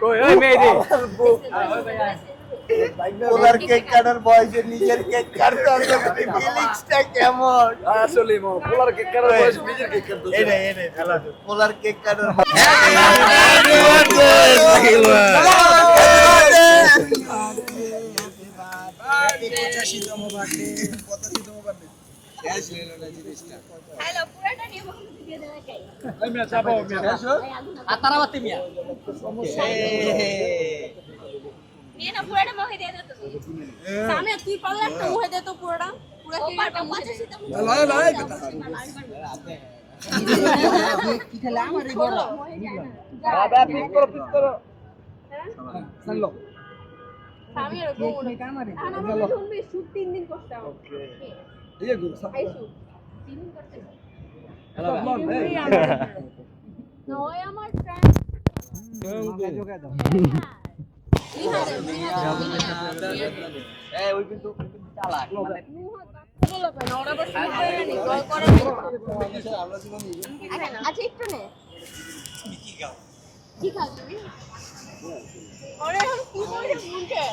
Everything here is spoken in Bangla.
কই ওই মেয়েদি পোলার কেক কাটার বয়সে নিজের কেক কাটতে হবে ফিলিংসটা কেমন আসলে পোলার কেক কাটার বয়স নিজের কেক কাটতে এনে খেলা পোলার কেক কাটার হ্যালো পুরাটা নিয়ে দিয়ে দেবে কে আমি চাপাও আতারাবাতি মিয়া নিয়ে না পুরাটা মুখে দিয়ে দে তো সামনে তুই পারলে একটা মুখে দে তো পুরাটা পুরো কেকটা মুখে দিতে লয় লয় কি খেলা আমার এই বড় বাবা পিক করো চলো সামনে এরকম কামারে আমরা শুনবি শুট 3 দিন করতে হবে ওকে এই গো আই শুট 3 দিন করতে নয় আমার ফ্রেন্ড যোগায় দাও এই ওই কিন্তু চালাক মানে আচ্ছা একটু নে কি খাও তুমি ওরে কি করে মুখে